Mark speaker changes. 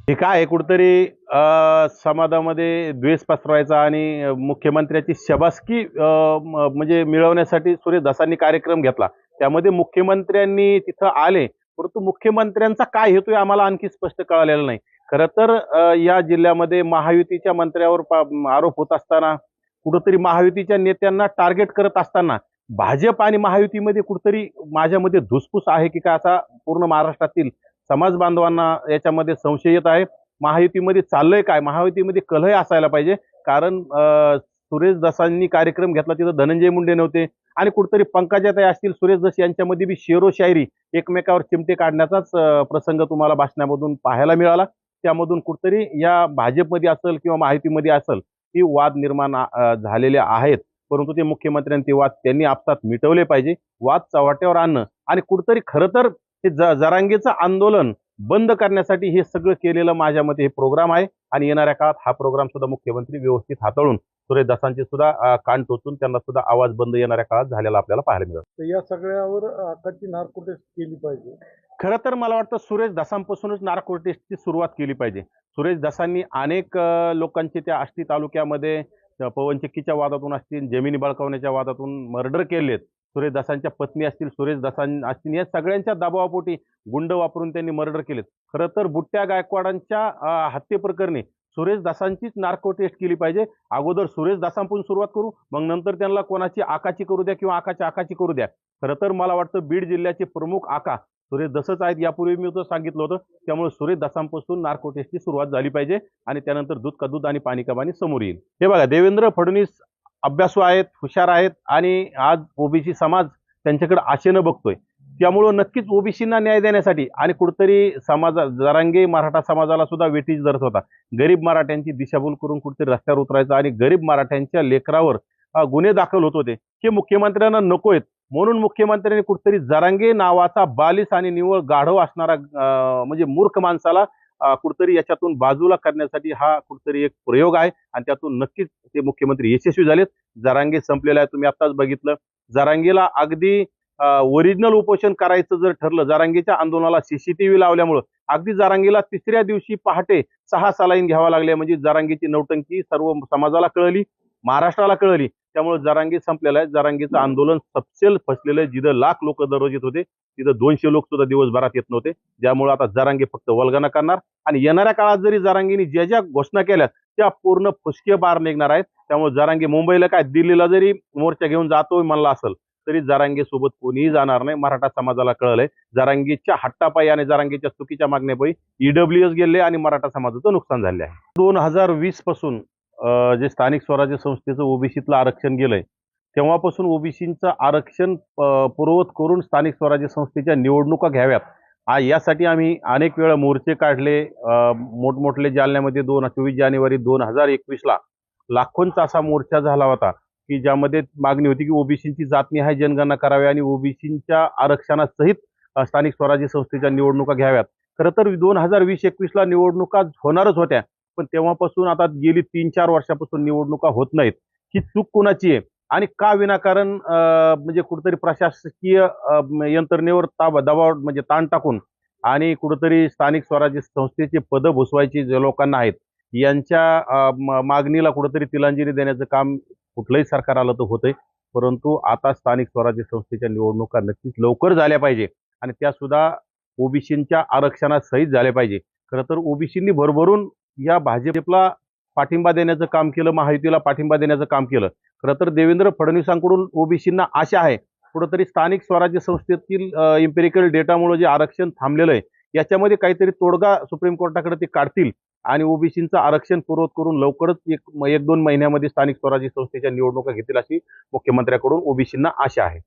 Speaker 1: हे काय आहे कुठेतरी समाजामध्ये द्वेष पसरवायचा आणि मुख्यमंत्र्याची शाबासकी म्हणजे मिळवण्यासाठी सुरेश धसांनी कार्यक्रम घेतला. त्यामध्ये मुख्यमंत्र्यांनी तिथं आले, परंतु मुख्यमंत्र्यांचा काय हेतू आहे आम्हाला आणखी स्पष्ट कळलेलं नाही. खरं तर या जिल्ह्यामध्ये महायुतीच्या मंत्र्यावर आरोप होत असताना, कुठेतरी महायुतीच्या नेत्यांना टार्गेट करत असताना भाजप आणि महायुतीमध्ये कुठेतरी माझ्यामध्ये धुसफूस आहे की काय, असा पूर्ण महाराष्ट्रातील समाज बांधवांना याच्यामध्ये संशय येत आहे. महायुतीमध्ये चाललंय काय, महायुतीमध्ये कलह असायला पाहिजे. कारण सुरेश दसांनी कार्यक्रम घेतला, तिथं धनंजय मुंडे नव्हते आणि कुठेतरी पंकजाताई असतील, सुरेश दस यांच्यामध्ये बी शेरो शायरी, एकमेकावर चिमटे काढण्याचाच प्रसंग तुम्हाला भाषणामधून पाहायला मिळाला. त्यामधून कुठेतरी या भाजपमध्ये असेल किंवा महायुतीमध्ये असेल ही वाद निर्माण झालेले आहेत. परंतु ते मुख्यमंत्र्यांनी ते वाद त्यांनी आपसात मिटवले पाहिजे. वाद चव्हाट्यावर आणणं आणि कुठेतरी खरं तर हे जरांगेचं आंदोलन बंद करण्यासाठी हे सगळं केलेलं माझ्या मते हे प्रोग्राम आहे. आणि येणाऱ्या काळात हा प्रोग्राम सुद्धा मुख्यमंत्री व्यवस्थित हाताळून सुरेश दसांचे सुद्धा कान टोचून त्यांना सुद्धा आवाज बंद येणाऱ्या काळात झालेला आपल्याला पाहायला मिळेल.
Speaker 2: तर या सगळ्यावर आकाची नार्को टेस्ट केली पाहिजे.
Speaker 1: खरं तर मला वाटतं सुरेश दसांपासूनच नार्को टेस्टची सुरुवात केली पाहिजे. सुरेश दसांनी अनेक लोकांचे त्या आष्टी तालुक्यामध्ये पवन चक्कीच्या वादातून असतील, जमिनी बळकावण्याच्या वादातून मर्डर केलेत. सुरेश दसांच्या पत्नी असतील, सुरेश दसां असतील, या सगळ्यांच्या दबावापोटी गुंड वापरून त्यांनी मर्डर केलेत. खरं तर बुट्ट्या गायकवाडांच्या हत्येप्रकरणी सुरेश दसांचीच नार्को टेस्ट केली पाहिजे. अगोदर सुरेश दसांपासून सुरुवात करू, मग नंतर त्यांना कोणाची आकाची करू द्या किंवा आकाची आकाची करू द्या. खरं तर मला वाटतं बीड जिल्ह्याचे प्रमुख आका सुरेश दसच आहेत. यापूर्वी मी तो सांगितलं होतं. त्यामुळे सुरेश दसांपासून नार्को टेस्टची सुरुवात झाली पाहिजे आणि त्यानंतर दूध का दूध आणि पाणी का पाणी समोर येईल. हे बघा, देवेंद्र फडणवीस अभ्यासू आहेत, हुशार आहेत आणि आज ओबीसी समाज त्यांच्याकडे आशेनं बघतोय. त्यामुळं नक्कीच ओबीसींना न्याय देण्यासाठी आणि कुठेतरी जरांगे मराठा समाजाला सुद्धा वेठीस धरत होता. गरीब मराठ्यांची दिशाभूल करून कुठेतरी रस्त्यावर उतरायचा आणि गरीब मराठ्यांच्या लेकरावर गुन्हे दाखल होत होते. हे मुख्यमंत्र्यांना नको आहेत. म्हणून मुख्यमंत्र्यांनी कुठेतरी जरांगे नावाचा बालिश आणि निव्वळ गाढव असणारा म्हणजे मूर्ख माणसाला कुठेतरी याच्यातून बाजूला करण्यासाठी हा कुठेतरी एक प्रयोग आहे आणि त्यातून नक्कीच ते मुख्यमंत्री यशस्वी झालेत. जरांगे संपलेला आहे. तुम्ही आत्ताच बघितलं, जरांगेला अगदी ओरिजिनल उपोषण करायचं जर ठरलं, जरांगेच्या आंदोलनाला सीसीटीव्ही लावल्यामुळं अगदी जरांगेला तिसऱ्या दिवशी पहाटे 6 सलाईन घ्यावा लागल्या. म्हणजे जरांगेची नौटंकी सर्व समाजाला कळली, महाराष्ट्राला कळली. त्यामुळे जरांगे संपलेला आहे. जरांगेचं आंदोलन सपशेल फसलेलं आहे. जिथं लाख लोक दररोज येत होते, तिथं 200 लोक सुद्धा दिवसभरात येत नव्हते. त्यामुळे आता जरांगे फक्त वल्गना करणार आणि येणाऱ्या काळात जरी जरांगेने ज्या ज्या घोषणा केल्या त्या पूर्ण फुसके बार निघणार आहेत. त्यामुळे जरांगे मुंबईला काय, दिल्लीला जरी मोर्चा घेऊन जातोय म्हणला असेल तरी जरांगे सोबत कोणीही जाणार नाही. मराठा समाजाला कळलंय जरांगेच्या हट्टापायी आणि जरांगेच्या चुकीच्या मागण्यापायी ईडब्ल्यूएस गेले आणि मराठा समाजाचं नुकसान झाले आहे. 2020 पासून जे स्थानिक स्वराज्य संस्थेचं ओबीसीतलं आरक्षण गेलंय, तेव्हापासून ओबीसीचं आरक्षण पूर्ववत करून स्थानिक स्वराज्य संस्थेच्या निवडणुका घ्याव्यात यासाठी आम्ही अनेक वेळा मोर्चे काढले. मोठमोठले जालन्यामध्ये 24 जानेवारी 2021ला लाखोंचा असा मोर्चा झाला होता की ज्यामध्ये मागणी होती की ओबीसीची जातनिहाय जनगणना करावी आणि ओबीसीच्या आरक्षणासहित स्थानिक स्वराज्य संस्थेच्या निवडणुका घ्याव्यात. खरं तर 2020-21ला निवडणुका होणारच होत्या, पण तेव्हापासून आता गेली 3-4 वर्षापासून निवडणुका होत नाहीत. ही चूक कुणाची आहे आणि का विनाकारण म्हणजे कुठेतरी प्रशासकीय यंत्रणेवर दबाव म्हणजे ताण टाकून आणि कुठेतरी स्थानिक स्वराज्य संस्थेचे पदं भुसवायची जे लोकांना आहेत यांच्या मागणीला कुठेतरी तिलांजली देण्याचं काम कुठलंही सरकार आलं तर होतंय. परंतु आता स्थानिक स्वराज्य संस्थेच्या निवडणुका नक्कीच लवकर झाल्या पाहिजे आणि त्या सुद्धा ओबीसींच्या आरक्षणासहित झाल्या पाहिजे. खरं तर ओबीसींनी भरभरून या भाजपला पाठिंबा देण्याचं काम केलं, महायुतीला पाठिंबा देण्याचं काम केलं. खरं तर देवेंद्र फडणवीसांकडून ओबीसींना आशा आहे कुठंतरी स्थानिक स्वराज्य संस्थेतील इम्पेरिकल डेटामुळे जे आरक्षण थांबलेलं आहे याच्यामध्ये काहीतरी तोडगा सुप्रीम कोर्टाकडे ते काढतील आणि ओबीसींचं आरक्षण पूर्वत करून लवकरच 1-2 महिन्यामध्ये स्थानिक स्वराज्य संस्थेच्या निवडणुका घेतील अशी मुख्यमंत्र्यांकडून ओबीसींना आशा आहे.